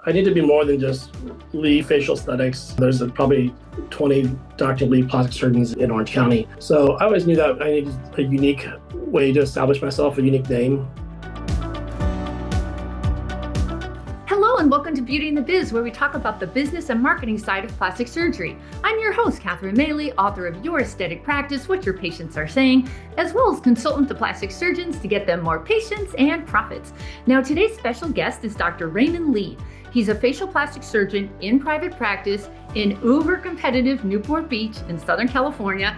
I need to be more than just Lee facial aesthetics. There's probably 20 Dr. Lee plastic surgeons in Orange County. So I always knew that I needed a unique way to establish myself, a unique name. Hello and welcome to Beauty and the Biz, where we talk about the business and marketing side of plastic surgery. I'm your host, Catherine Maley, author of Your Aesthetic Practice, What Your Patients Are Saying, as well as consultant to plastic surgeons to get them more patients and profits. Now, today's special guest is Dr. Raymond Lee. He's a facial plastic surgeon in private practice in uber competitive Newport Beach in Southern California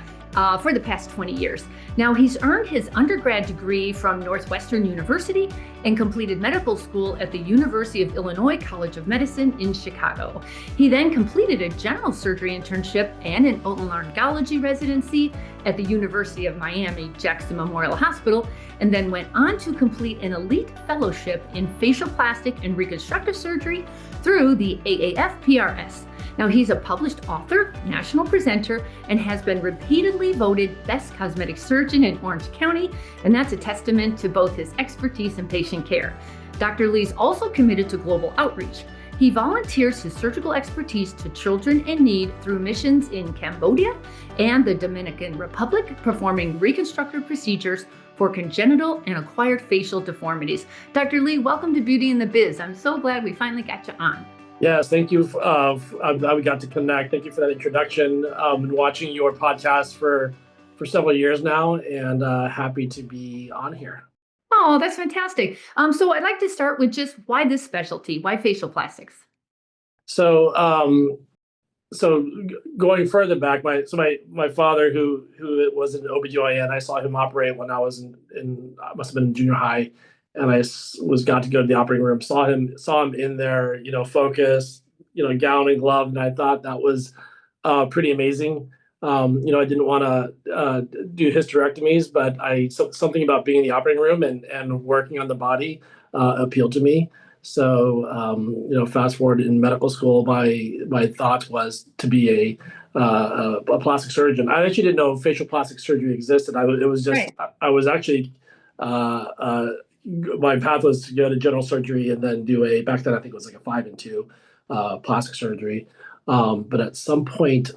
for the past 20 years. Now, he's earned his undergrad degree from Northwestern University and completed medical school at the University of Illinois College of Medicine in Chicago. He then completed a general surgery internship and an otolaryngology residency at the University of Miami Jackson Memorial Hospital, and then went on to complete an elite fellowship in facial plastic and reconstructive surgery through the AAF-PRS. Now, he's a published author, national presenter, and has been repeatedly voted Best Cosmetic Surgeon in Orange County, and that's a testament to both his expertise in patient care. Dr. Lee's also committed to global outreach. He volunteers his surgical expertise to children in need through missions in Cambodia and the Dominican Republic, performing reconstructive procedures for congenital and acquired facial deformities. Dr. Lee, welcome to Beauty and the Biz. I'm so glad we finally got you on. Yes, thank you. I'm glad we got to connect. Thank you for that introduction. Been watching your podcast for several years now, and happy to be on here. Oh, that's fantastic. So I'd like to start with just why this specialty? Why facial plastics? So, going further back, my father, who was an OBGYN, I saw him operate when I was in I must have been in junior high, and I got to go to the operating room, saw him in there, focused, gown and glove, and I thought that was pretty amazing. I didn't want to do hysterectomies, but something about being in the operating room and working on the body appealed to me. So, fast forward in medical school, my thought was to be a plastic surgeon. I actually didn't know facial plastic surgery existed. It was just, right. I was actually, my path was to go to general surgery and then do back then I think it was like a 5 and 2 plastic surgery. But at some point,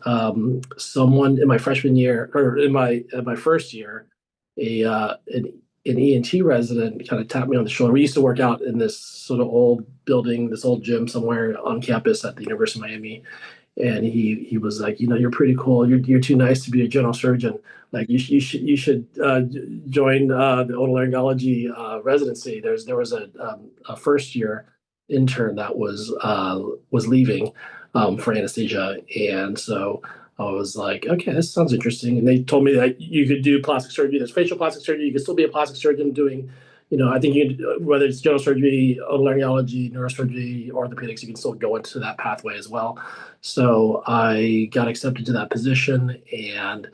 someone in my freshman year or in my first year, an ENT resident kind of tapped me on the shoulder. We used to work out in this sort of old building, this old gym somewhere on campus at the University of Miami. And he was like, you're pretty cool. You're too nice to be a general surgeon. Like you should join the otolaryngology residency. There was a first year intern that was leaving for anesthesia, and so I was like, okay, this sounds interesting. And they told me that you could do plastic surgery. There's facial plastic surgery. You could still be a plastic surgeon doing, I think whether it's general surgery, otolaryngology, neurosurgery, orthopedics, you can still go into that pathway as well. So I got accepted to that position and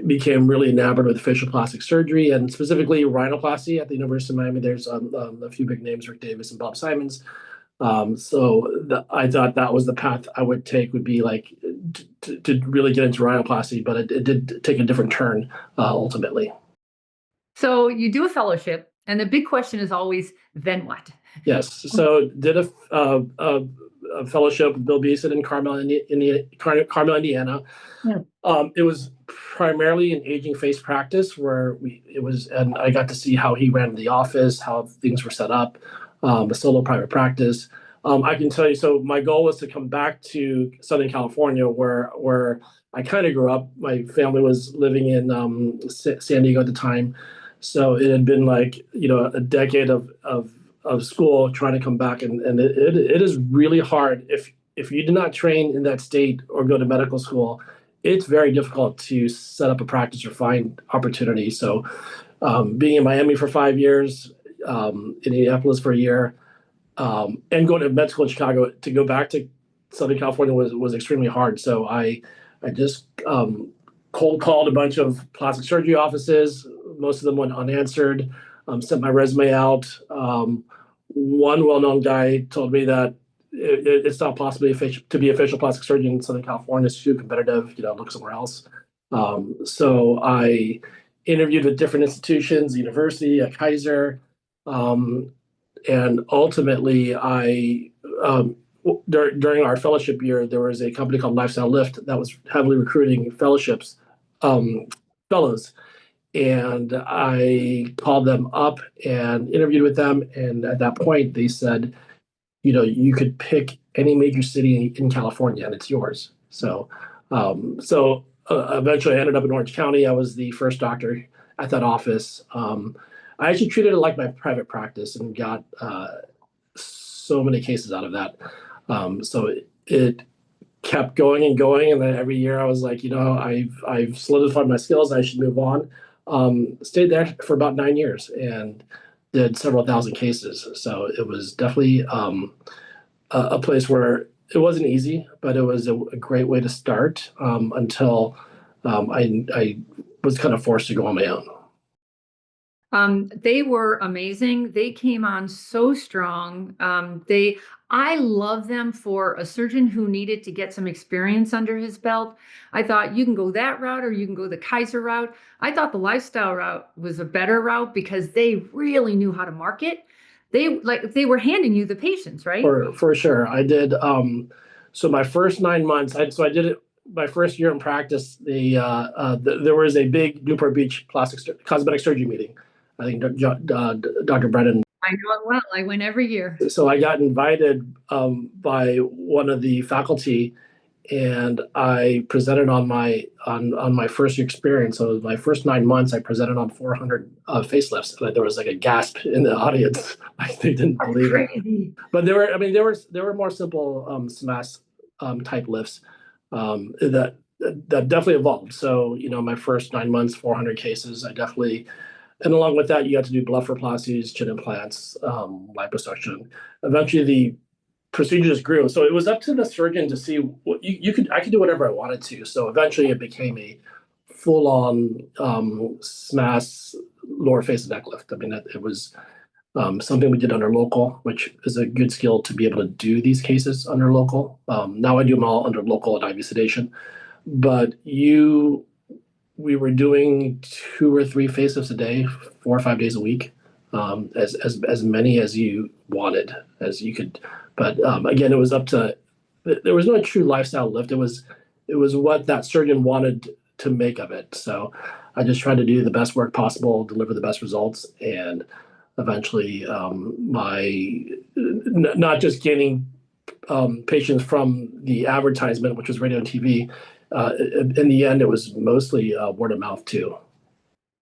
became really enamored with facial plastic surgery and specifically rhinoplasty at the University of Miami. There's a few big names, Rick Davis and Bob Simons. I thought that was the path I would take, would be like to really get into rhinoplasty, but it did take a different turn ultimately. So you do a fellowship, and the big question is always, then what? Yes. So did a fellowship with Bill Beeson in Carmel, Indiana. Yeah. It was primarily an aging face practice and I got to see how he ran the office, how things were set up. A solo private practice. I can tell you, so my goal was to come back to Southern California where I kind of grew up. My family was living in San Diego at the time. So it had been like, a decade of school trying to come back. And it is really hard. If you did not train in that state or go to medical school, it's very difficult to set up a practice or find opportunities. So being in Miami for 5 years, Indianapolis for a year, and going to med school in Chicago, to go back to Southern California was extremely hard. So I just cold called a bunch of plastic surgery offices. Most of them went unanswered. Sent my resume out. One well-known guy told me that it's not possible to be a facial plastic surgeon in Southern California. It's too competitive. Look somewhere else. So I interviewed with different institutions, university at Kaiser, and ultimately, during our fellowship year, there was a company called Lifestyle Lift that was heavily recruiting um, fellows, and I called them up and interviewed with them. And at that point, they said, you could pick any major city in California, and it's yours. Eventually, I ended up in Orange County. I was the first doctor at that office. I actually treated it like my private practice and got so many cases out of that. It kept going and going, and then every year I was like, I've solidified my skills. I should move on. Stayed there for about 9 years and did several thousand cases. So it was definitely a place where it wasn't easy, but it was a great way to start until I was kind of forced to go on my own. They were amazing. They came on so strong. I love them for a surgeon who needed to get some experience under his belt. I thought you can go that route or you can go the Kaiser route. I thought the lifestyle route was a better route because they really knew how to market. They were handing you the patients, right? For sure. I did. So my first 9 months, I did it my first year in practice. There was a big Newport Beach cosmetic surgery meeting. I think Dr. Brennan. I know it well. I went every year. So I got invited by one of the faculty, and I presented on my first year experience. So my first 9 months, I presented on 400 facelifts. And there was like a gasp in the audience. Like they didn't believe it. But there were more simple SMAS type lifts that definitely evolved. So my first 9 months, 400 cases. And along with that, you had to do blepharoplasties, chin implants, liposuction. Eventually, the procedure just grew. So it was up to the surgeon to see what I could do whatever I wanted to. So eventually, it became a full-on SMAS lower face and neck lift. I mean, it was something we did under local, which is a good skill to be able to do these cases under local. Now I do them all under local and IV sedation, but we were doing 2 or 3 facelifts a day, 4 or 5 days a week, as many as you wanted, as you could. But again, it was up to. There was no true lifestyle lift. It was what that surgeon wanted to make of it. So I just tried to do the best work possible, deliver the best results, and eventually, not just gaining patients from the advertisement, which was radio and TV. In the end, it was mostly word of mouth too.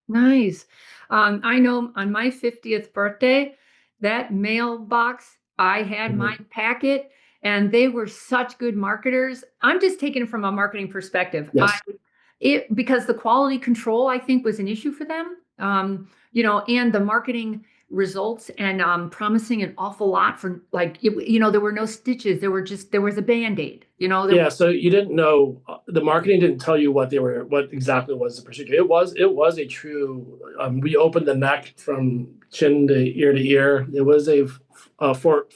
Nice. I know on my 50th birthday, that mailbox, I had my packet, and they were such good marketers. I'm just taking it from a marketing perspective. Yes. Because the quality control, I think, was an issue for them. And the marketing results and promising an awful lot for there were no stitches. There was a Band-Aid, So you didn't know, the marketing didn't tell you what exactly was the procedure. It was a true, we opened the neck from chin to ear. It was for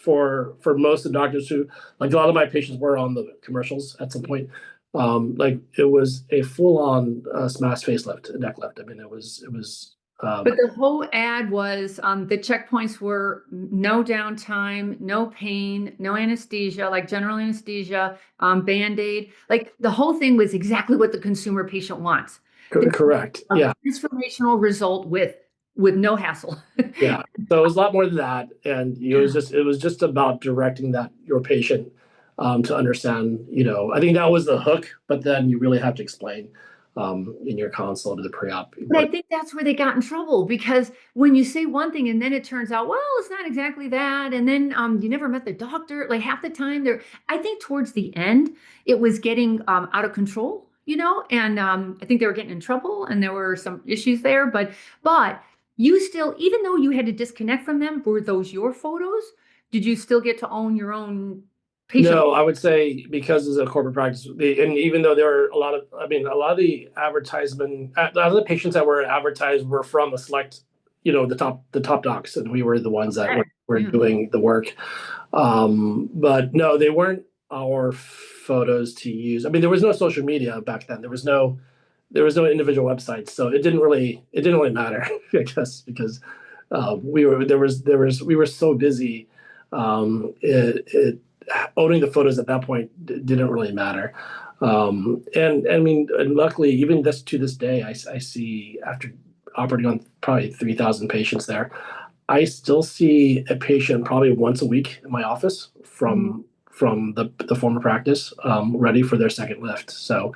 most of the doctors who, like a lot of my patients were on the commercials at some point. It was a full-on SMAS facelift, neck lift. I mean, it was but the whole ad was the checkpoints were no downtime, no pain, no anesthesia, like general anesthesia, Band-Aid. Like the whole thing was exactly what the consumer patient wants. Correct. Yeah. Transformational result with no hassle. Yeah. So it was a lot more than that, and it was just about directing your patient to understand. I think that was the hook, but then you really have to explain in your consult to the pre-op. But I think that's where they got in trouble, because when you say one thing and then it turns out, well, it's not exactly that. And then you never met the doctor. Like half the time I think towards the end, it was getting out of control, and I think they were getting in trouble and there were some issues there. But you still, even though you had to disconnect from them, were those your photos? Did you still get to own your own patient? No, I would say because it's a corporate practice, and even though there are a lot of the advertisement, a lot of the patients that were advertised were from a select, the top docs, and we were the ones that were doing the work. But no, they weren't our photos to use. I mean, there was no social media back then. There was no individual websites, so it didn't really matter, I guess, because we were so busy. Owning the photos at that point didn't really matter. And I mean, and luckily, even to this day, I see, after operating on probably 3,000 patients there, I still see a patient probably once a week in my office from the former practice, ready for their second lift. So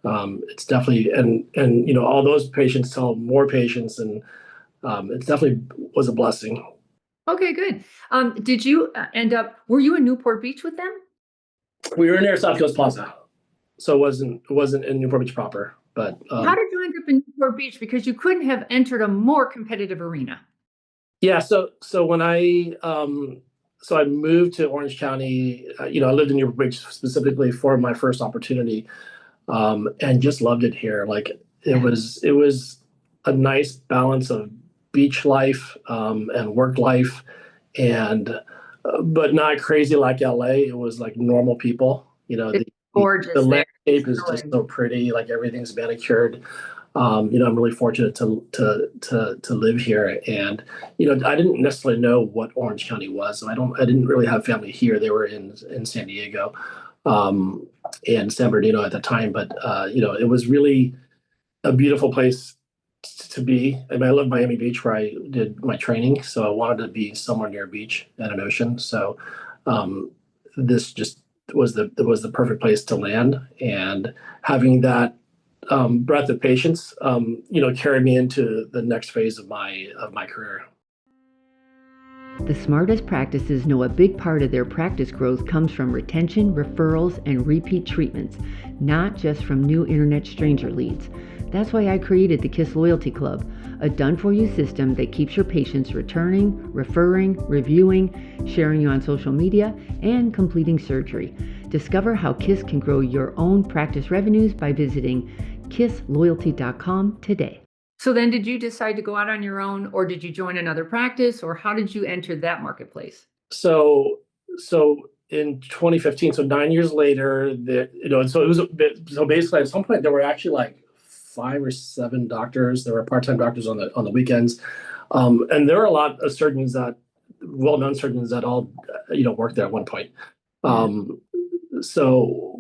it's definitely, and all those patients tell more patients, and it definitely was a blessing. Okay, good. Did you were you in Newport Beach with them? We were near South Coast Plaza, so it wasn't in Newport Beach proper. But How did you end up in Newport Beach? Because you couldn't have entered a more competitive arena. yeah, so when I moved to Orange County, I lived in Newport Beach specifically for my first opportunity, and just loved it here. Like it was a nice balance of beach life, and work life, and but not crazy like LA. It was like normal people. It's The gorgeous there. landscape is just so pretty. Like everything's manicured. I'm really fortunate to live here, and I didn't necessarily know what Orange County was. So I didn't really have family here. They were in San Diego, and San Bernardino at the time. But it was really a beautiful place to be. I mean, I love Miami Beach, where I did my training, so I wanted to be somewhere near a beach and an ocean. So this just was the perfect place to land, and having that breadth of patience, carried me into the next phase of my career. The smartest practices know a big part of their practice growth comes from retention, referrals, and repeat treatments, not just from new internet stranger leads. That's why I created the KISS Loyalty Club, a done-for-you system that keeps your patients returning, referring, reviewing, sharing you on social media, and completing surgery. Discover how KISS can grow your own practice revenues by visiting kissloyalty.com today. So then did you decide to go out on your own, or did you join another practice, or how did you enter that marketplace? So in 2015, so 9 years later, so it was a bit. So basically, at some point, there were actually like 5 or 7 doctors. There were part-time doctors on the weekends, and there were a lot of surgeons, well-known surgeons, that all worked there at one point. So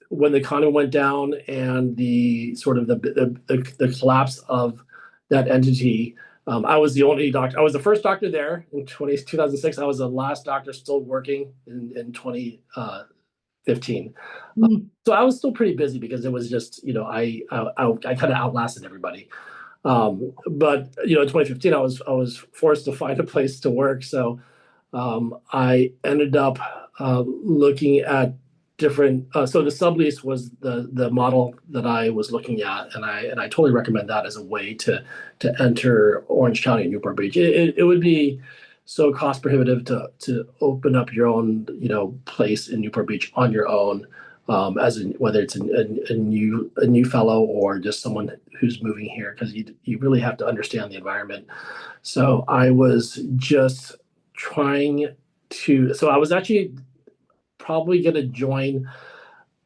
when the economy went down, and the sort of the collapse of that entity, I was the only doctor. I was the first doctor there in 2006. I was the last doctor still working in 2015. So I was still pretty busy, because it was just, I kind of outlasted everybody. But in 2015, I was forced to find a place to work. So I ended up looking at different. So the sublease was the model that I was looking at, and I totally recommend that as a way to enter Orange County and Newport Beach. It would be so cost prohibitive to open up your own place in Newport Beach on your own, whether it's a new fellow or just someone who's moving here, because you really have to understand the environment. So I was just trying to. So I was actually probably going to join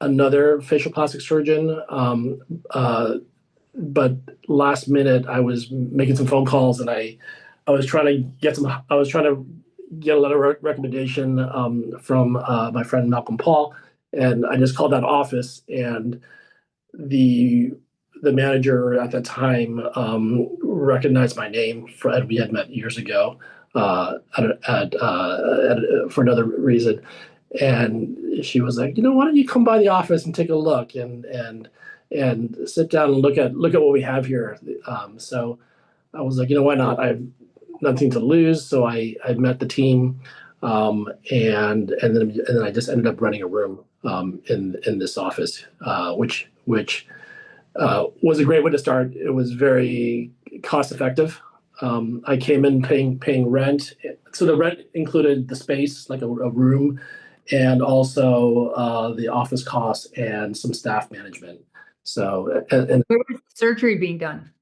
another facial plastic surgeon, but last minute I was making some phone calls, and I was trying to get a letter of recommendation from my friend Malcolm Paul, and I just called that office, and the manager at the time recognized my name, and we had met years ago for another reason. And she was like, why don't you come by the office and take a look, and sit down and look at what we have here. So I was like, why not? I have nothing to lose. So I met the team, and then I just ended up renting a room in this office, which was a great way to start. It was very cost effective. I came in paying rent. So the rent included the space, like a room, and also the office costs and some staff management. So and Where was the surgery being done?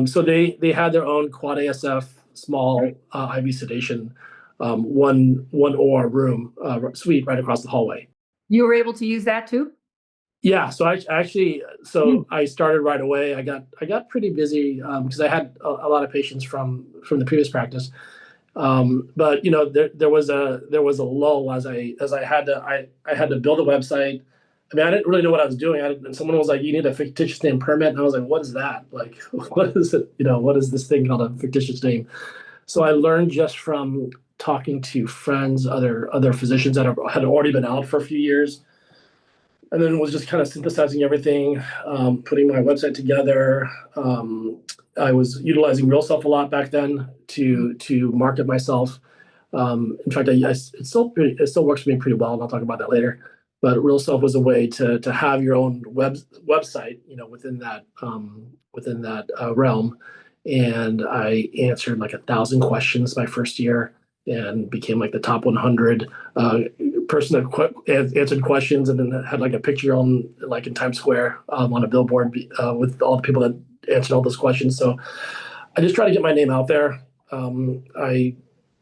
so they had their own quad ASF small IV sedation, one OR room suite right across the hallway. You were able to use that too? Yeah, so I started right away. I got pretty busy because I had a lot of patients from the previous practice. But there was a lull as I had to build a website. I mean, I didn't really know what I was doing. And someone was like, "You need a fictitious name permit," and I was like, "What is that? Like, what is it? What is this thing called a fictitious name?" So I learned just from talking to friends, other physicians that had already been out for a few years, and then was just kind of synthesizing everything, putting my website together. I was utilizing RealSelf a lot back then to market myself. In fact, it still works for me pretty well, and I'll talk about that later. But RealSelf was a way to have your own website, within that realm. And I answered like 1,000 questions my first year, and became like the top 100 person that answered questions, and then had like a picture on like in Times Square, on a billboard, with all the people that answered all those questions. So I just try to get my name out there. I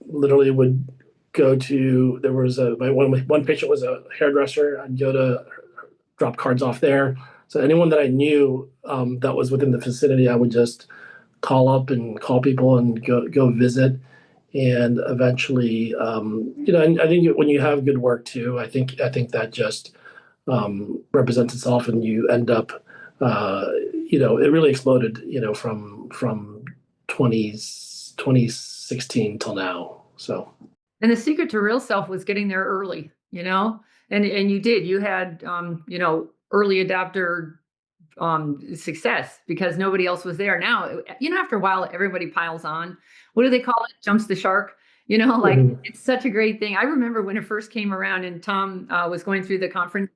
literally would go to there was a my one patient was a hairdresser. I'd go to drop cards off there. So anyone that I knew, that was within the vicinity, I would just call up and call people and go visit. And eventually, and I think when you have good work too, I think that just represents itself, and you end up, it really exploded, from 2016 till now. So. And the secret to real self was getting there early, and you had, early adopter success because nobody else was there. Now, after a while, everybody piles on. What do they call it? Jumps the shark. Like it's such a great thing. I remember when it first came around, and Tom was going through the conference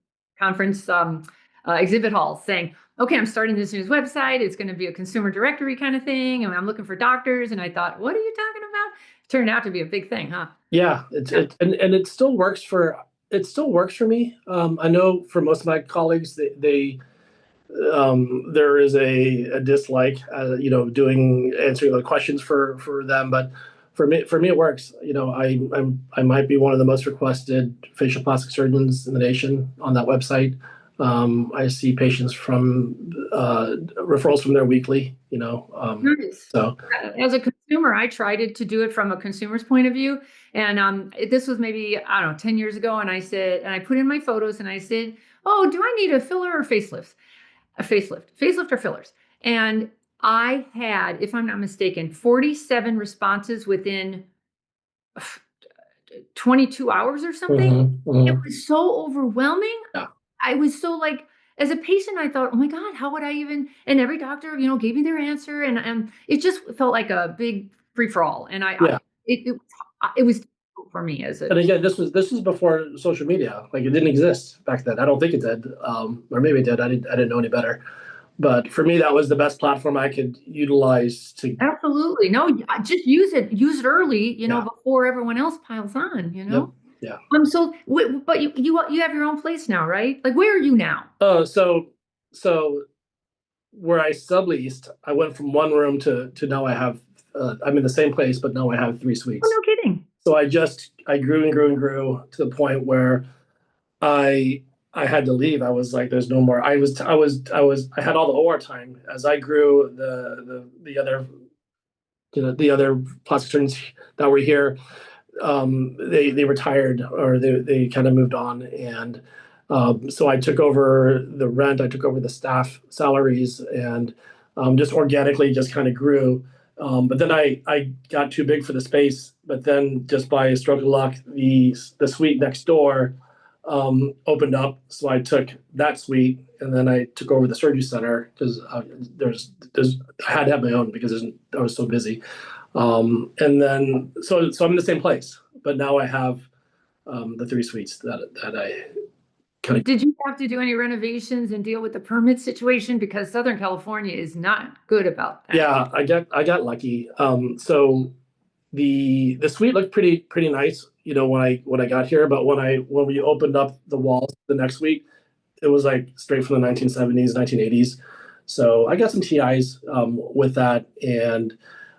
exhibit hall saying, "Okay, I'm starting this news website. It's going to be a consumer directory kind of thing, and I'm looking for doctors." And I thought, "What are you talking about?" It turned out to be a big thing, huh? Yeah, and it still works for me. I know for most of my colleagues, there is a dislike, doing answering the questions for them, but for me it works. I might be one of the most requested facial plastic surgeons in the nation on that website. I see patients from referrals from there weekly. Nice. So As a consumer, I tried to do it from a consumer's point of view. And this was maybe, I don't know, 10 years ago. And I put in my photos and I said, "Oh, do I need a filler or facelift? A facelift or fillers?" And I had, if I'm not mistaken, 47 responses within 22 hours or something. It was so overwhelming. Yeah. I was so like, as a patient, I thought, "Oh my God, how would I even?" And every doctor, gave me their answer, and it just felt like a big free for all. And Yeah. it was difficult for me as a. And again, this was before social media. Like, it didn't exist back then. I don't think it did, or maybe it did. I didn't know any better. But for me, that was the best platform I could utilize to. Absolutely. No, just use it. Use it early, Yeah. before everyone else piles on, Yep. Yeah. So, but you have your own place now, right? Like, where are you now? Oh, so where I subleased, I went from one room to now I have. I'm in the same place, but now I have 3 suites. Oh, no kidding. So I grew and grew and grew to the point where I had to leave. I was like, "There's no more." I had all the OR time as I grew. The other plastic surgeons that were here, they retired, or they kind of moved on, and so I took over the rent. I took over the staff salaries, and just organically just kind of grew. But then I got too big for the space. But then, just by a stroke of luck, the suite next door opened up. So I took that suite, and then I took over the surgery center because I had to have my own because I was so busy. And then so I'm in the same place, but now I have the 3 suites that I kind of. Did you have to do any renovations and deal with the permit situation? Because Southern California is not good about that. Yeah, I got lucky. So the suite looked pretty nice, when I got here, but when we opened up the walls the next week, it was like straight from the 1970s, 1980s. So I got some TIs with that, and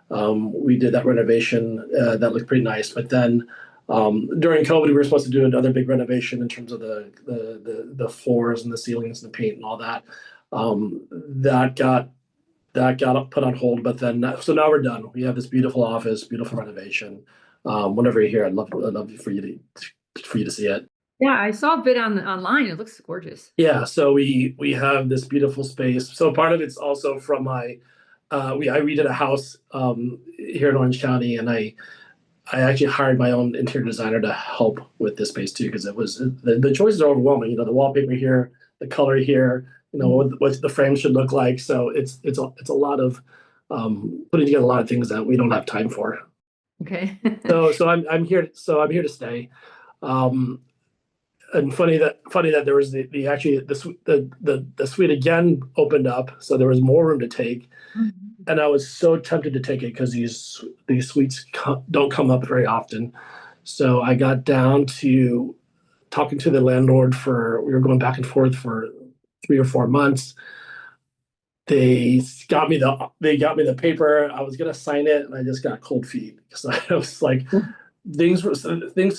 we did that renovation that looked pretty nice. But then During COVID, we were supposed to do another big renovation in terms of the floors and the ceilings and the paint and all that. That got put on hold, but then so now we're done. We have this beautiful office, beautiful renovation. Whenever you're here, I'd love for you to see it. Yeah, I saw a bit online. It looks gorgeous. Yeah, so we have this beautiful space. So part of it's also from my I redid a house here in Orange County, and I actually hired my own interior designer to help with this space too, because the choices are overwhelming. The wallpaper here, the color here, what the frame should look like. So it's a lot of putting together a lot of things that we don't have time for. Okay. so I'm here. So I'm here to stay. And funny that there was the suite again opened up, so there was more room to take, and I was so tempted to take it because these suites don't come up very often. So I got down to talking to the landlord we were going back and forth for 3 or 4 months. They got me the paper. I was gonna sign it, and I just got cold feet because I was like, things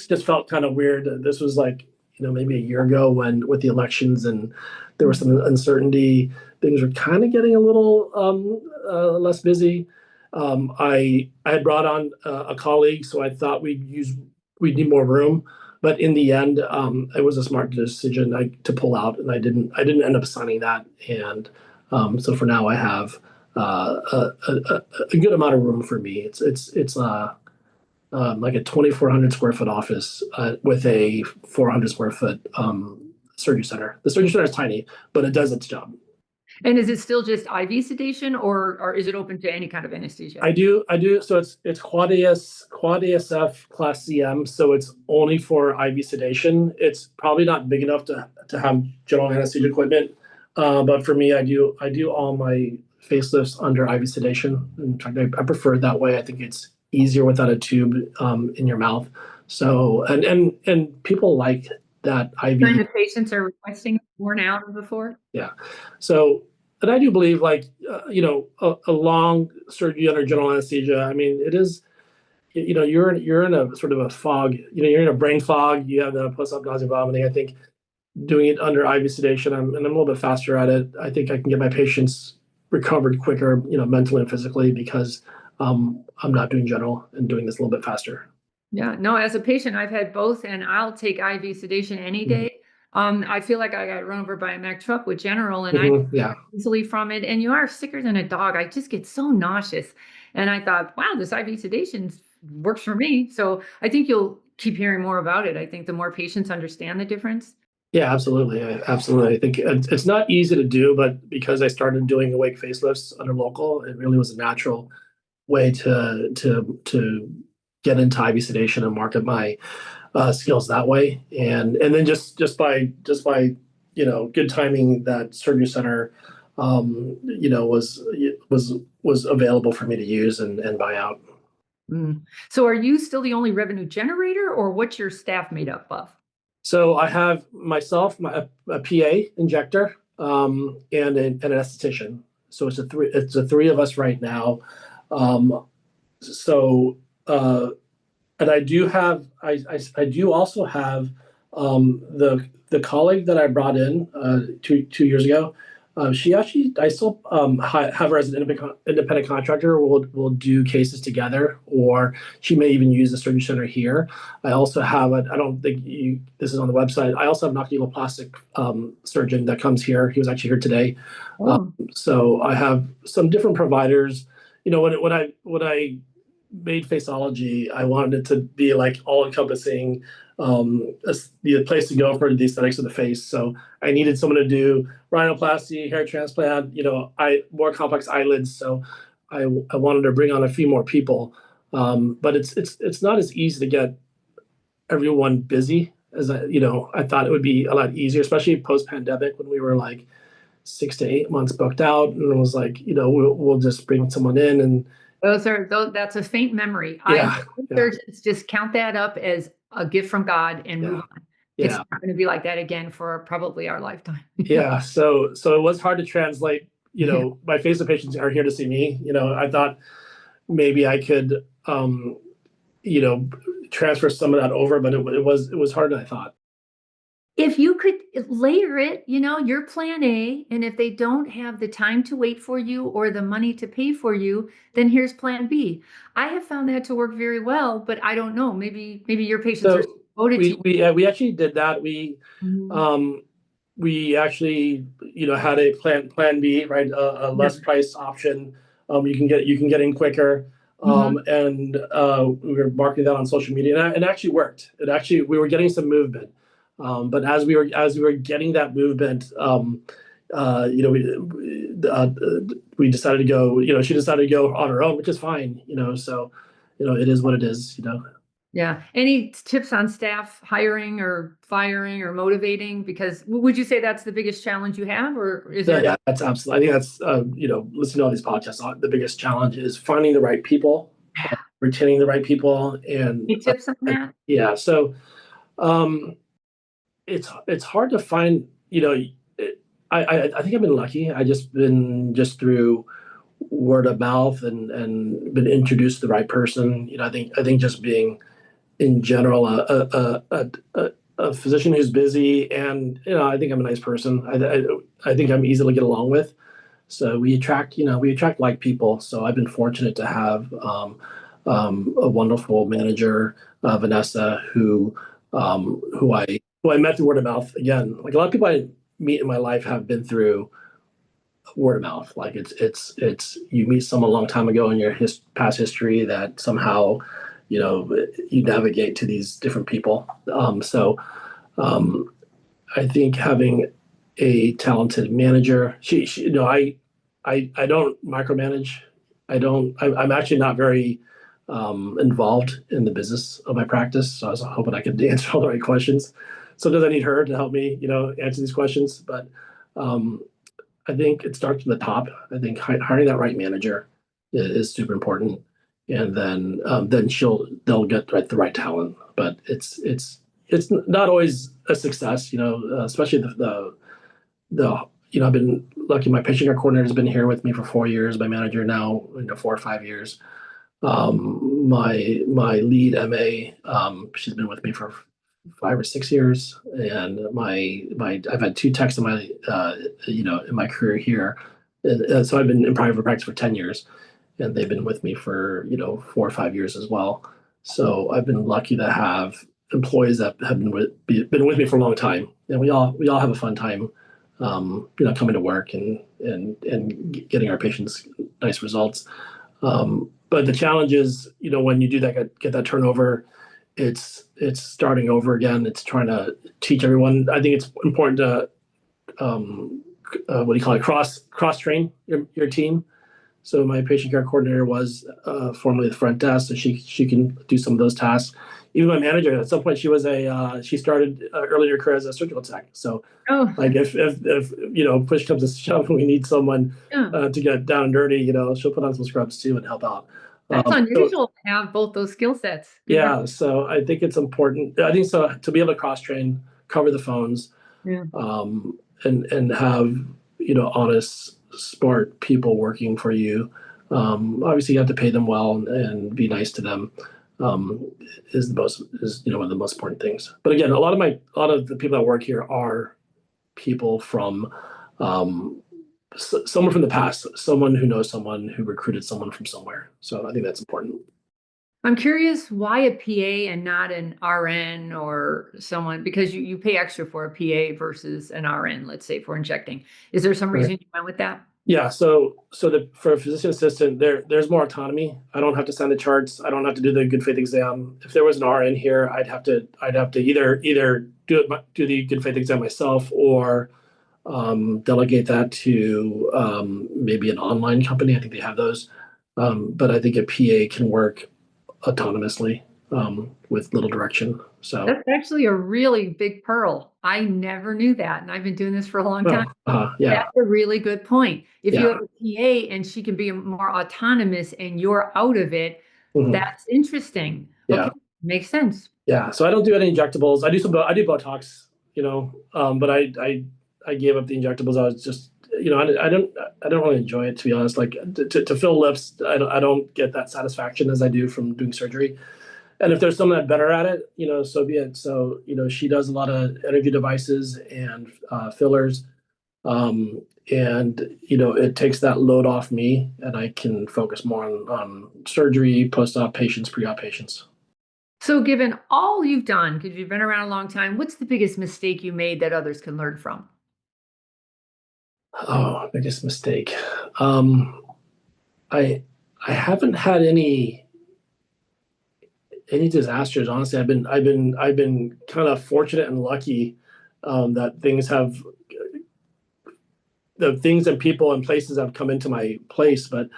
just felt kind of weird. This was like, maybe a year ago with the elections and there was some uncertainty. Things were kind of getting a little less busy. I had brought on a colleague, so I thought we'd need more room. But in the end, it was a smart decision to pull out, and I didn't end up signing that. And so for now, I have a good amount of room for me. It's like a 2,400 square foot office with a 400 square foot surgery center. The surgery center is tiny, but it does its job. And is it still just IV sedation, or is it open to any kind of anesthesia? I do. So it's quad ASF class CM. So it's only for IV sedation. It's probably not big enough to have general anesthesia equipment. But for me, I do all my facelifts under IV sedation. In fact, I prefer it that way. I think it's easier without a tube in your mouth. So and people like that IV. And the patients are requesting more now than before. Yeah. So, and I do believe a long surgery under general anesthesia. I mean, it is, you're in a sort of a fog. You're in a brain fog. You have the post-op nausea, vomiting. I think doing it under IV sedation, I'm a little bit faster at it. I think I can get my patients recovered quicker, mentally and physically, because I'm not doing general and doing this a little bit faster. Yeah, no, as a patient, I've had both, and I'll take IV sedation any day. I feel like I got run over by a Mack truck with general, and I easily from it. And you are sicker than a dog. I just get so nauseous. And I thought, wow, this IV sedation works for me. So I think you'll keep hearing more about it. I think the more patients understand the difference. Yeah, absolutely. Absolutely. I think it's not easy to do, but because I started doing awake facelifts under local, it really was a natural way to get into IV sedation and market my skills that way. And then just by good timing, that surgery center was available for me to use and buy out. So are you still the only revenue generator, or what's your staff made up of? So I have myself, a PA injector, and an esthetician. So it's a three of us right now. And I do have, I do also have the colleague that I brought in 2 years ago. She actually, I still have her as an independent contractor. We'll do cases together, or she may even use the surgery center here. I also have, I don't think this is on the website, I also have an oculoplastic surgeon that comes here. He was actually here today. So I have some different providers. When I made Faceology, I wanted it to be like all-encompassing, the place to go for the aesthetics of the face. So I needed someone to do rhinoplasty, hair transplant, more complex eyelids. So I wanted to bring on a few more people, but it's not as easy to get everyone busy as I thought it would be a lot easier, especially post-pandemic when we were like 6 to 8 months booked out, and it was like we'll just bring someone in and. That's a faint memory. Surgeons just count that up as a gift from God and move on. It's not going to be like that again for probably our lifetime. So it was hard to translate. My face of patients are here to see me. I thought maybe I could transfer some of that over, but it was harder than I thought. If you could layer it, your plan A, and if they don't have the time to wait for you or the money to pay for you, then here's plan B. I have found that to work very well, but I don't know. Maybe your patients are So devoted to you. we actually did that. We actually had a plan B, right? A less price option. You can get in quicker. And we were marketing that on social media, and it actually worked. We were getting some movement. But as we were getting that movement, we decided to go. She decided to go on her own, which is fine. So it is what it is. Yeah. Any tips on staff hiring or firing or motivating? Because would you say that's the biggest challenge you have, or is there? Yeah, that's absolutely. I think that's listening to all these podcasts. The biggest challenge is finding the right people, retaining the right people, and Any tips on that? yeah. So it's hard to find. I think I've been lucky. I just been through word of mouth and been introduced to the right person. I think just being in general a physician who's busy, and I think I'm a nice person. I think I'm easy to get along with. So we attract like people. So I've been fortunate to have a wonderful manager, Vanessa, who I met through word of mouth. Again, like a lot of people I meet in my life have been through word of mouth. Like it's you meet someone a long time ago in your past history that somehow you navigate to these different people. I think having a talented manager, I don't micromanage. I'm actually not very involved in the business of my practice. So I was hoping I could answer all the right questions. Sometimes I need her to help me, answer these questions. But I think it starts from the top. I think hiring that right manager is super important, and then they'll get the right talent. But it's not always a success, especially the I've been lucky. My patient care coordinator has been here with me for 4 years. My manager now, 4 or 5 years. My lead MA, she's been with me for 5 or 6 years, and I've had 2 techs in my in my career here, and so I've been in private practice for 10 years, and they've been with me for 4 or 5 years as well. So I've been lucky to have employees that have been with me for a long time, and we all have a fun time, coming to work and getting our patients nice results. But the challenge is, when you do that, get that turnover, it's starting over again. It's trying to teach everyone. I think it's important to what do you call it? Cross train your team. So my patient care coordinator was formerly the front desk, so she can do some of those tasks. Even my manager, at some point, she started early in her career as a surgical tech. So like if push comes to shove, and we need someone to get down and dirty, she'll put on some scrubs too and help out. That's unusual to have both those skill sets. Yeah, so I think it's important. I think so to be able to cross train, cover the phones, and have honest, smart people working for you. Obviously, you have to pay them well and be nice to them. Is one of the most important things. But again, a lot of the people that work here are people from someone from the past, someone who knows someone who recruited someone from somewhere. So I think that's important. I'm curious why a PA and not an RN or someone, because you pay extra for a PA versus an RN, let's say, for injecting. Is there some reason you went with that? Yeah, so for a physician assistant, there's more autonomy. I don't have to sign the charts. I don't have to do the good faith exam. If there was an RN here, I'd have to either do the good faith exam myself or delegate that to maybe an online company. I think they have those. But I think a PA can work autonomously with little direction. So that's actually a really big pearl. I never knew that, and I've been doing this for a long time. Yeah, that's a really good point. If you have a PA and she can be more autonomous and you're out of it, that's interesting. Yeah, okay. Makes sense. Yeah, so I don't do any injectables. I do Botox, but I gave up the injectables. I was just, I don't really enjoy it, to be honest. Like to fill lips, I don't get that satisfaction as I do from doing surgery. And if there's someone that's better at it, so be it. So, she does a lot of energy devices and fillers. And, it takes that load off me, and I can focus more on surgery, post-op patients, pre-op patients. So given all you've done, because you've been around a long time, what's the biggest mistake you made that others can learn from? Oh, biggest mistake. I I haven't had any disasters. Honestly, I've been kind of fortunate and lucky that the things and people and places have come into my place. But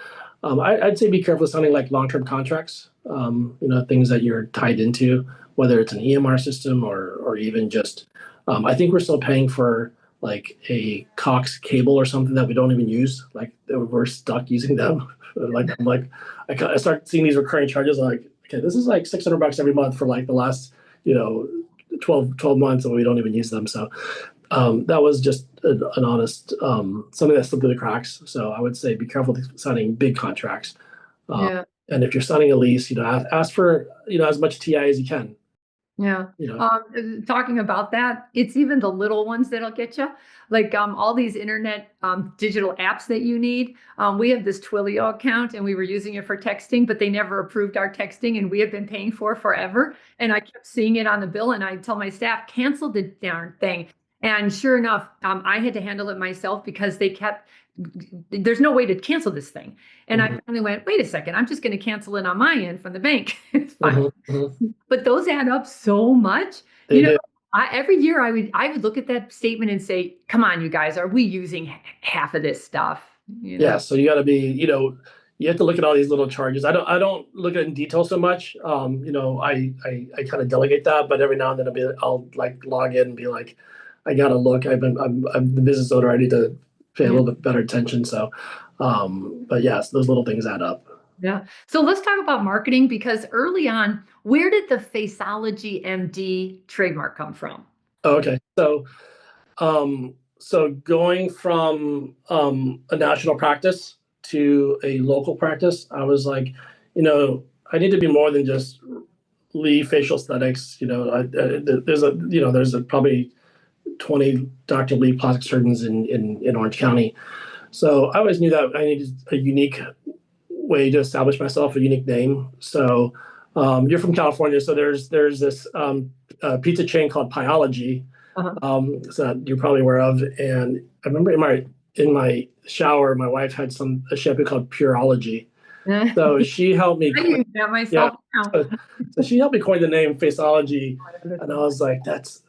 I'd say be careful signing like long-term contracts. Things that you're tied into, whether it's an EMR system or even just. I think we're still paying for like a Cox cable or something that we don't even use. Like we're stuck using them. I start seeing these recurring charges. I'm like, okay, this is like $600 every month for like the last 12 months, and we don't even use them. So that was just an honest something that slipped through the cracks. So I would say be careful signing big contracts. Yeah. And if you're signing a lease, ask for as much TI as you can. Yeah. You know. Talking about that, it's even the little ones that'll get you. Like all these internet digital apps that you need. We have this Twilio account, and we were using it for texting, but they never approved our texting, and we have been paying for it forever. And I kept seeing it on the bill, and I tell my staff, cancel the darn thing. And sure enough, I had to handle it myself because there's no way to cancel this thing. And I finally went, wait a second, I'm just going to cancel it on my end from the bank. It's fine. But those add up so much. They do. Every year I would look at that statement and say, come on, you guys, are we using half of this stuff? Yeah. So you got to be, you have to look at all these little charges. I don't look at it in detail so much. I kind of delegate that, but every now and then I'll like log in and be like, I gotta look. I'm the business owner. I need to pay a little bit better attention. So, but yes, those little things add up. Yeah. So let's talk about marketing, because early on, where did the Faceology MD trademark come from? Okay. So going from a national practice to a local practice, I was like, I need to be more than just Lee facial aesthetics. There's probably 20 Dr. Lee plastic surgeons in Orange County. So I always knew that I needed a unique way to establish myself, a unique name. So you're from California, so there's this pizza chain called Pyology, so you're probably aware of. And I remember in my shower, my wife had a shampoo called Pureology. So she helped me. I use that myself now. So she helped me coin the name Faceology, and I was like, that's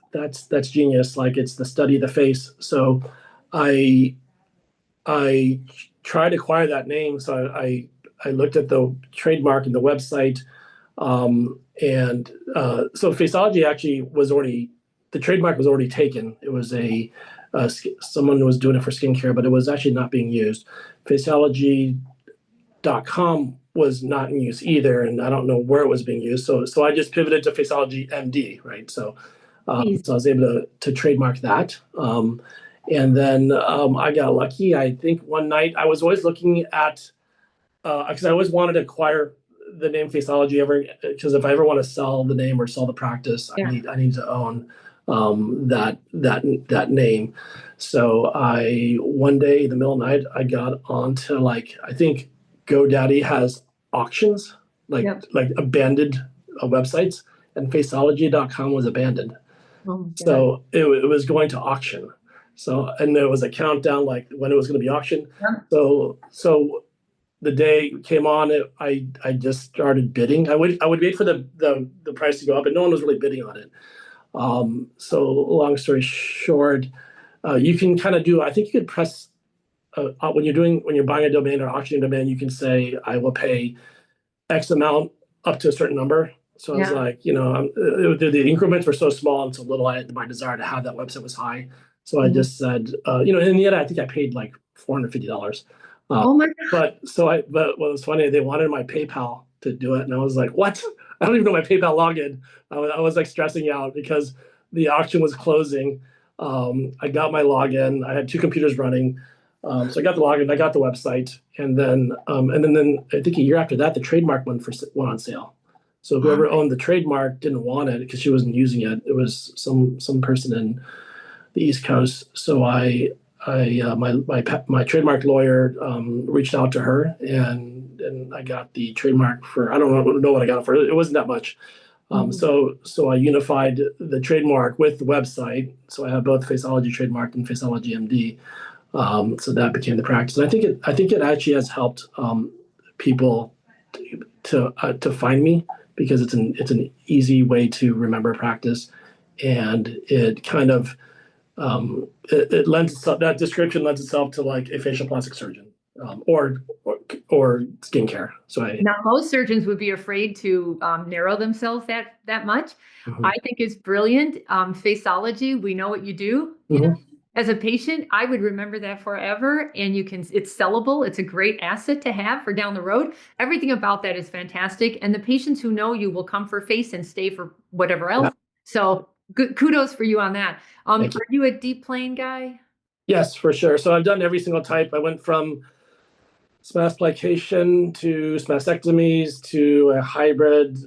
genius. Like, it's the study of the face. So I tried to acquire that name. So I looked at the trademark and the website. So Faceology actually the trademark was already taken. It was someone who was doing it for skincare, but it was actually not being used. Faceology.com was not in use either, and I don't know where it was being used. So I just pivoted to Faceology MD, right? So I was able to trademark that. And then I got lucky. I think one night I was always looking at, because I always wanted to acquire the name Faceology because if I ever want to sell the name or sell the practice, I need to own that name. So one day in the middle of the night, I got onto I think GoDaddy has auctions, like abandoned websites, and Faceology.com was abandoned. So it was going to auction. So, and there was a countdown like when it was going to be auctioned. So the day came on, I just started bidding. I would wait for the price to go up, and no one was really bidding on it. So long story short, you can kind of I think you could press when you're buying a domain or auctioning a domain, you can say, I will pay X amount up to a certain number. So I was like, the increments were so small and so little. My desire to have that website was high. So I just said, in the end, I think I paid like $450. Oh my God. But what was funny, they wanted my PayPal to do it. And I was like, what? I don't even know my PayPal login. I was like stressing out because the auction was closing. I got my login. I had 2 computers running. So I got the login, I got the website. And then I think a year after that, the trademark went on sale. So whoever owned the trademark didn't want it because she wasn't using it. It was some person in the East Coast. So my trademark lawyer reached out to her, and I got the trademark for, I don't know what I got it for. It wasn't that much. So I unified the trademark with the website. So I have both Faceology trademark and Faceology MD. So that became the practice. And I think it actually has helped people to find me, because it's an easy way to remember practice, and it kind of it lends itself, that description lends itself to like a facial plastic surgeon, or skincare. So Now, most surgeons would be afraid to narrow themselves that much. I think it's brilliant. Faceology, we know what you do. You know, as a patient, I would remember that forever. And it's sellable. It's a great asset to have for down the road. Everything about that is fantastic. And the patients who know you will come for face and stay for whatever else. Yeah. So good, kudos for you on that. Are you a deep plane guy? Yes, for sure. So I've done every single type. I went from SMAS plication to SMASectomies to a hybrid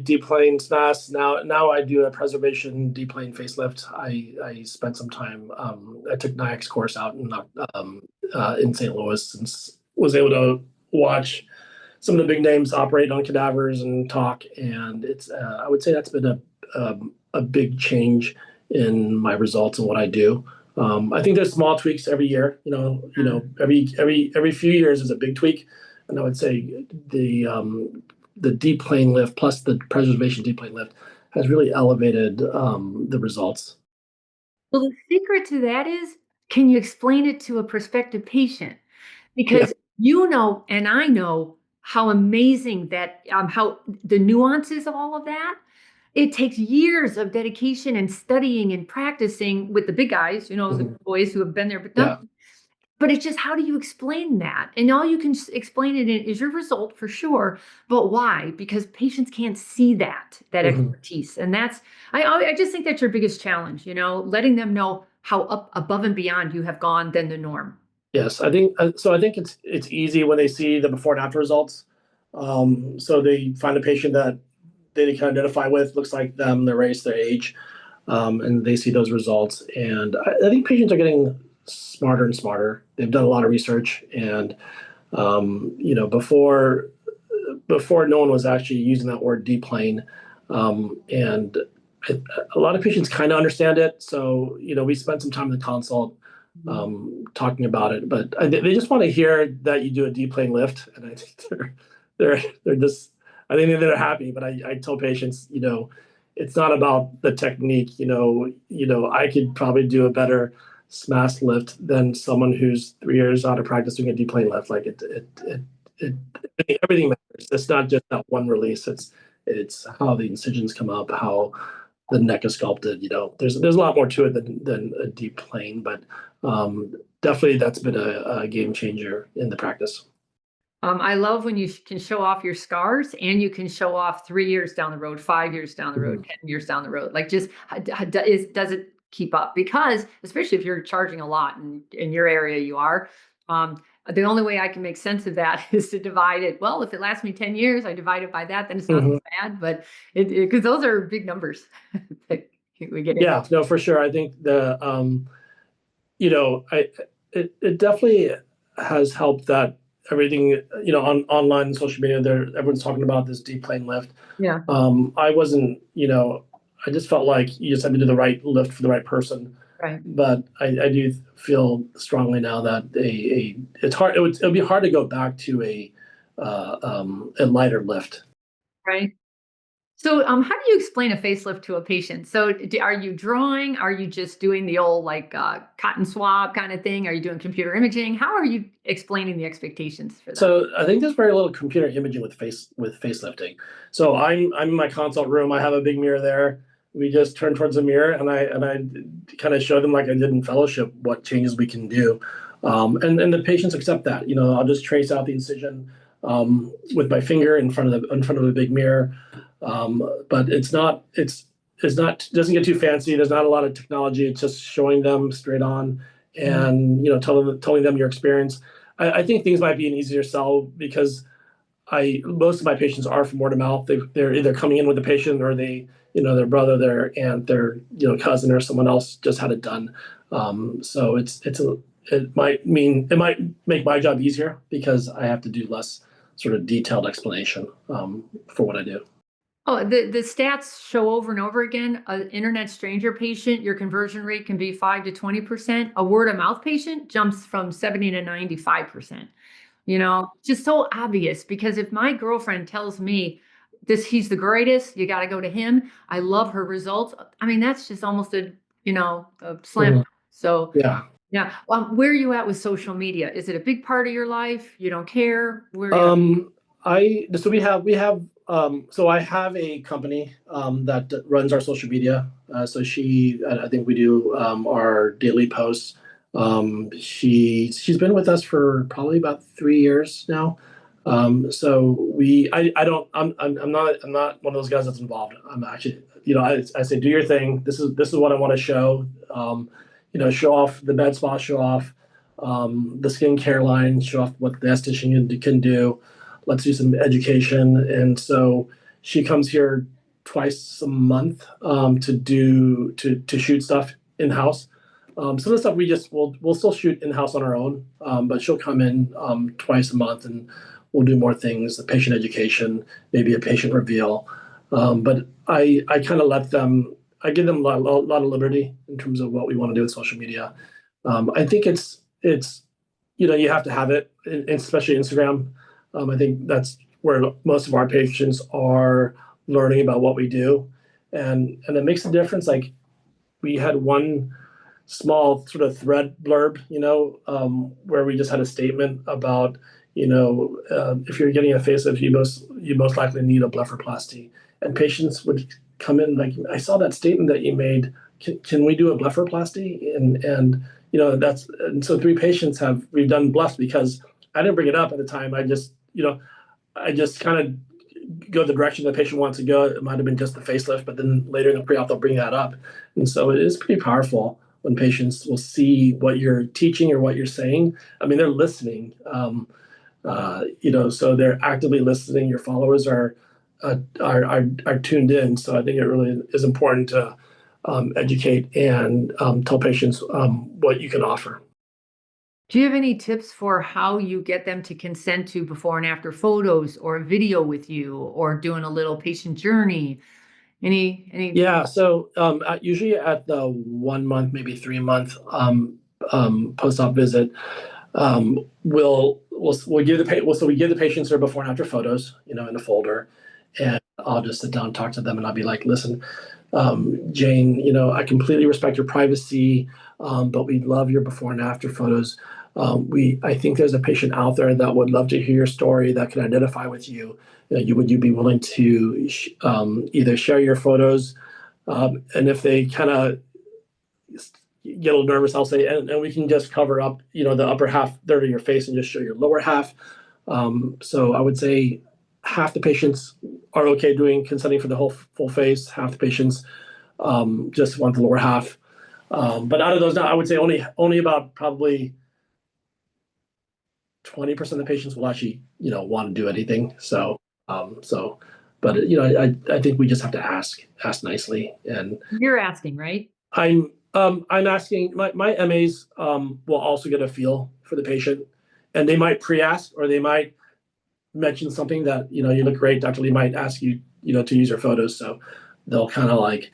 deep plane SMAS. Now I do a preservation deep plane facelift. I spent some time. I took NIAC's course out in St. Louis, and was able to watch some of the big names operate on cadavers and talk. And it's I would say that's been a big change in my results and what I do. I think there's small tweaks every year. Every few years is a big tweak, and I would say the deep plane lift plus the preservation deep plane lift has really elevated the results. Well, the secret to that is, can you explain it to a prospective patient? Because you know, and I know how amazing that how the nuances of all of that. It takes years of dedication and studying and practicing with the big guys, the boys who have been there, but it's just, how do you explain that? And all you can explain it in is your result for sure. But why? Because patients can't see that expertise. And I just think that's your biggest challenge, letting them know how up above and beyond you have gone than the norm. Yes, I think so. I think it's easy when they see the before and after results. So they find a patient that they can identify with, looks like them, their race, their age, and they see those results. And I think patients are getting smarter and smarter. They've done a lot of research, and before no one was actually using that word deep plane, and a lot of patients kind of understand it. So we spent some time in the consult talking about it, but they just want to hear that you do a deep plane lift, and I think they're just. I think they're happy, but I tell patients, it's not about the technique. I could probably do a better SMAS lift than someone who's 3 years out of practice doing a deep plane lift. Like everything matters. It's not just that one release. It's how the incisions come up, how the neck is sculpted. There's a lot more to it than a deep plane, but definitely that's been a game changer in the practice. I love when you can show off your scars, and you can show off 3 years down the road, 5 years down the road, 10 years down the road. Like, just does it keep up? Because especially if you're charging a lot, and in your area you are, the only way I can make sense of that is to divide it. Well, if it lasts me 10 years, I divide it by that, then it's not so bad. But because those are big numbers that we get. Yeah, no, for sure. I think it definitely has helped that everything, online and social media, everyone's talking about this deep plane lift. Yeah. I wasn't, I just felt like you just had to do the right lift for the right person. Right. But I do feel strongly now that it's hard. It would be hard to go back to a lighter lift. Right. So, how do you explain a facelift to a patient? So, are you drawing? Are you just doing the old cotton swab kind of thing? Are you doing computer imaging? How are you explaining the expectations for that? So, I think there's very little computer imaging with facelifting. So, I'm in my consult room. I have a big mirror there. We just turn towards the mirror, and I kind of show them, like I did in fellowship, what changes we can do, and the patients accept that. I'll just trace out the incision with my finger in front of a big mirror. But it doesn't get too fancy. There's not a lot of technology. It's just showing them straight on, and telling them your experience. I think things might be an easier sell because most of my patients are from word of mouth. They're either coming in with a patient, or their brother, their aunt, their cousin, or someone else just had it done. So it might make my job easier because I have to do less sort of detailed explanation for what I do. Oh, the stats show over and over again, an internet stranger patient, your conversion rate can be 5 to 20%. A word of mouth patient jumps from 70 to 95%. Just so obvious, because if my girlfriend tells me he's the greatest, you got to go to him. I love her results. I mean, that's just almost a slam. Mhm. So Yeah. yeah. Where are you at with social media? Is it a big part of your life? You don't care? Where are you at? So I have a company that runs our social media. I think we do our daily posts. She's been with us for probably about 3 years now. So I'm not one of those guys that's involved. I'm actually, I say, do your thing. This is what I want to show. Show off the med spa, show off the skincare line, show off what the esthetician can do. Let's do some education. And so she comes here twice a month to shoot stuff in house. Some of the stuff we'll still shoot in house on our own, but she'll come in twice a month, and we'll do more things, the patient education, maybe a patient reveal. But I kind of I give them a lot of liberty in terms of what we want to do with social media. I think it's you have to have it, especially Instagram. I think that's where most of our patients are learning about what we do, and it makes a difference. Like, we had one small sort of thread blurb, where we just had a statement about, if you're getting a facelift, you most likely need a blepharoplasty, and patients would come in like, I saw that statement that you made. Can we do a blepharoplasty? And so 3 patients we've done blephs because I didn't bring it up at the time. I just kind of go the direction the patient wants to go. It might have been just the facelift, but then later in the pre-op, they'll bring that up. And so it is pretty powerful when patients will see what you're teaching or what you're saying. I mean, they're listening, so they're actively listening. Your followers are tuned in. So I think it really is important to educate and tell patients what you can offer. Do you have any tips for how you get them to consent to before and after photos, or a video with you, or doing a little patient journey? Any? Yeah. So usually at the 1 month, maybe 3 month post-op visit, we'll give we give the patients their before and after photos, in a folder, and I'll just sit down and talk to them, and I'll be like, listen, Jane, I completely respect your privacy, but we love your before and after photos. I think there's a patient out there that would love to hear your story, that can identify with you. Would you be willing to either share your photos, and if they kind of get a little nervous, I'll say, and we can just cover up, the upper half third of your face and just show your lower half. So I would say half the patients are okay consenting for the whole full face. Half the patients just want the lower half. But out of those, now I would say only about probably 20% of the patients will actually, want to do anything. But I think we just have to ask nicely, and You're asking, right? I'm asking. My MAs will also get a feel for the patient, and they might pre-ask, or they might mention something that, you look great. Dr. Lee might ask you, to use your photos, so they'll kind of like,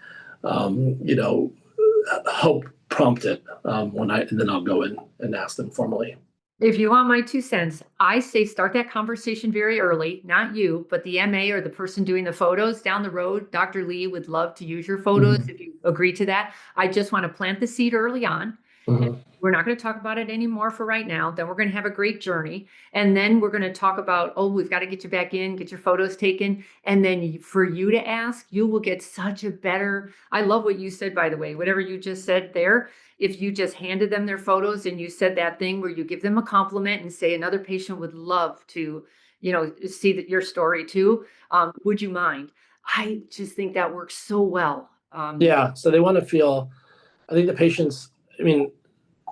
help prompt it and then I'll go in and ask them formally. If you want my 2 cents, I say start that conversation very early, not you, but the MA or the person doing the photos down the road. Dr. Lee would love to use your photos if you agree to that. I just want to plant the seed early on. Mm-hmm. We're not going to talk about it anymore for right now. Then we're going to have a great journey. And then we're going to talk about, we've got to get you back in, get your photos taken. And then for you to ask, you will get such a better, I love what you said, by the way, whatever you just said there. If you just handed them their photos and you said that thing where you give them a compliment and say, another patient would love to, see that your story too. Would you mind? I just think that works so well. Yeah. So they want to feel, I think the patients, I mean,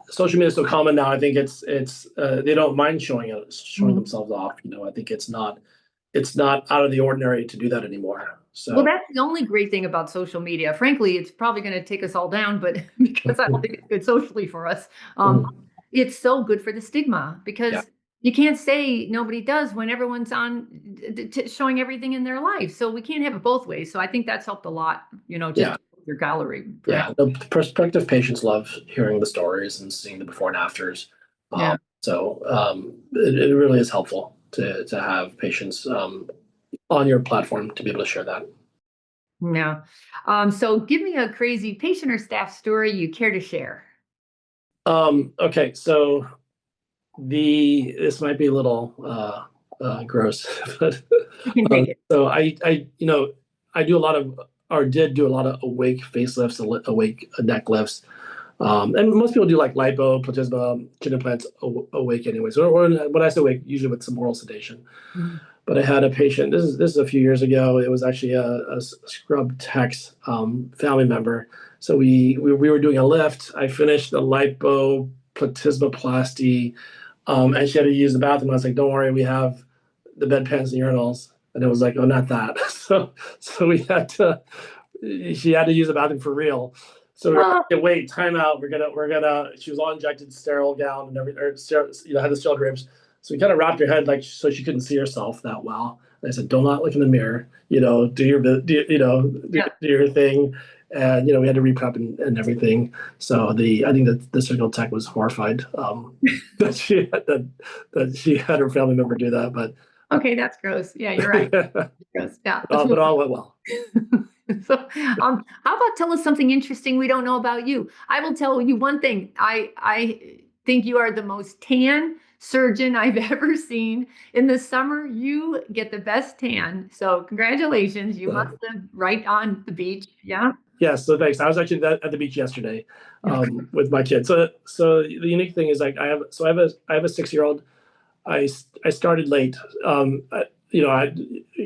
social media is so common now. I think it's they don't mind showing themselves off. I think it's not it's not out of the ordinary to do that anymore. So Well, that's the only great thing about social media. Frankly, it's probably going to take us all down, but because I don't think it's good socially for us, um, mm, it's so good for the stigma yeah, because you can't say nobody does when everyone's on showing everything in their life. So we can't have it both ways. So I think that's helped a lot, just yeah, your gallery. yeah. The prospective patients love hearing the stories and seeing the before and afters. Yeah. It really is helpful to have patients on your platform to be able to share that. Yeah. So give me a crazy patient or staff story you care to share. Okay, so this might be a little gross, but You can take it. so I do a lot of or did do a lot of awake facelifts, awake neck lifts. And most people do like lipo, platysma, chin implants awake anyways. Or when I say awake, usually with some oral sedation. Mhm. But I had a patient. This is a few years ago. It was actually a scrub tech's family member. So we were doing a lift. I finished the lipo platysmoplasty, and she had to use the bathroom. I was like, "Don't worry, we have the bedpans and urinals." And it was like, "Oh, not that." So we had to. She had to use the bathroom for real. So we were Oh, like, wait, time out. We're gonna. She was all injected, sterile gown and everything, or had the sterile drapes. So we kind of wrapped her head like so she couldn't see herself that well. And I said, "Do not look in the mirror. Do your do yeah. your thing." And we had to reprep and everything. So I think that the surgical tech was horrified that she had her family member do that, but Okay, that's gross. Yeah, you're right. Gross. Yeah. but all went well. So, how about tell us something interesting we don't know about you? I will tell you one thing. I think you are the most tan surgeon I've ever seen. In the summer, you get the best tan. So, congratulations. You must have right on the beach. Yeah. Yeah, so thanks. I was actually at the beach yesterday Yeah. with my kids. So the unique thing is like I have a 6-year-old. I started late. I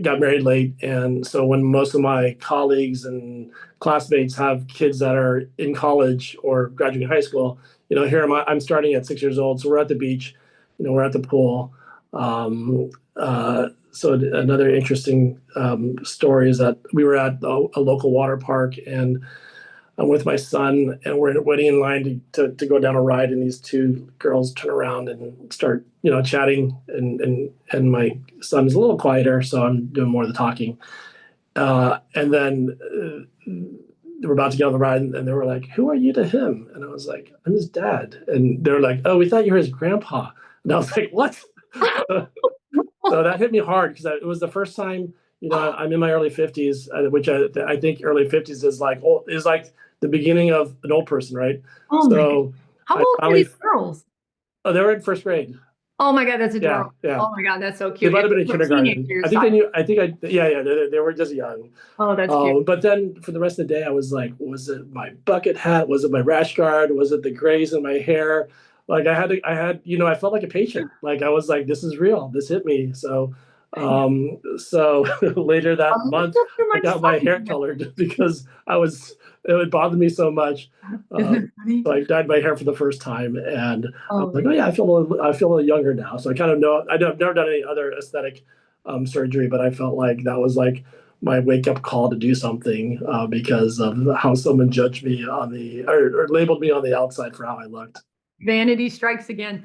got married late, and so when most of my colleagues and classmates have kids that are in college or graduating high school, here I'm starting at 6 years old. So we're at the beach, we're at the pool. So another interesting story is that we were at a local water park, and I'm with my son, and we're waiting in line to go down a ride, and these two girls turn around and start, chatting, and my son is a little quieter, so I'm doing more of the talking. And then we're about to get on the ride, and they were like, "Who are you to him?" And I was like, "I'm his dad." And they're like, "Oh, we thought you were his grandpa." And I was like, "What?" So that hit me hard because it was the first time, I'm in my early 50s, which I think early 50s is like the beginning of an old person, right? Oh my God. So How I old are finally, these girls? oh, they were in first grade. Oh my God, that's Yeah, adorable. yeah. Oh my God, that's so They cute. might have been If in they were kindergarten. I teenagers, think they knew. Yeah. They were just young. oh, that's cute. But then for the rest of the day, I was like, was it my bucket hat? Was it my rash guard? Was it the grays in my hair? Like I felt like a patient. Like I was like, this is real. This hit me. So later that Oh, that's month, just too I much got my hair fun. colored because it would bother me so much. Isn't Uh, it funny? so I dyed my hair for the first time, and I was Oh, like, oh yeah, I feel a little younger now. So I kind of know. I've never done any other aesthetic surgery, but I felt like that was like my wake up call to do something because of how someone judged me or labeled me on the outside for how I looked. vanity strikes again.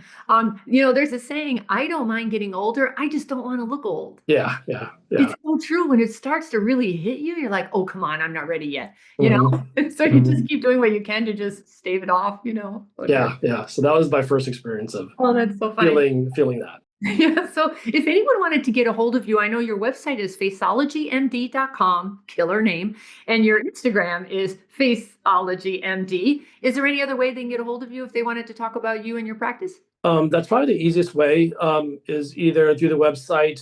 There's a saying, I don't mind getting older. I just don't want to look old. Yeah, yeah, yeah. It's so true. When it starts to really hit you, you're like, oh, come on, I'm not ready yet. Mhm. So you just keep doing what you can to just stave it off, whatever. Yeah, yeah. So that was my first experience of Oh, that's so funny. feeling that. Yeah. So if anyone wanted to get a hold of you, I know your website is faceologymd.com, killer name, and your Instagram is faceologymd. Is there any other way they can get a hold of you if they wanted to talk about you and your practice? That's probably the easiest way, is either through the website,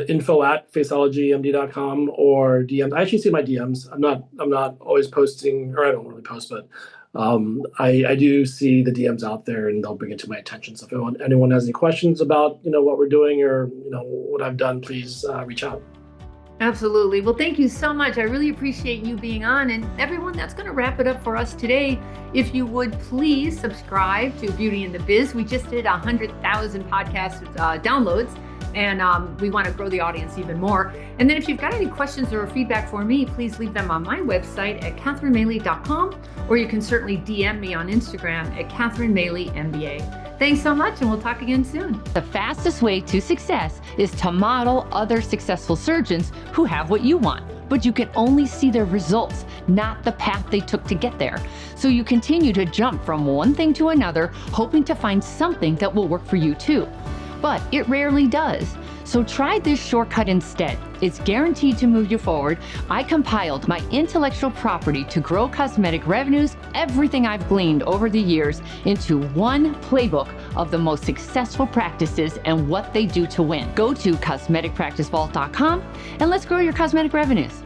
info@faceologymd.com, or DM. I actually see my DMs. I'm not always posting, or I don't really post, but I do see the DMs out there, and they'll bring it to my attention. So if anyone has any questions about, what we're doing, or, what I've done, please reach out. Absolutely. Well, thank you so much. I really appreciate you being on. And everyone, that's going to wrap it up for us today. If you would please subscribe to Beauty in the Biz. We just did 100,000 podcast downloads. And we want to grow the audience even more. And then if you've got any questions or feedback for me, please leave them on my website at catherinemaley.com, or you can certainly DM me on Instagram at Catherine Maley MBA. Thanks so much, and we'll talk again soon. The fastest way to success is to model other successful surgeons who have what you want, but you can only see their results, not the path they took to get there. So you continue to jump from one thing to another, hoping to find something that will work for you too. But it rarely does. So try this shortcut instead. It's guaranteed to move you forward. I compiled my intellectual property to grow cosmetic revenues, everything I've gleaned over the years, into one playbook of the most successful practices and what they do to win. Go to cosmeticpracticevault.com and let's grow your cosmetic revenues.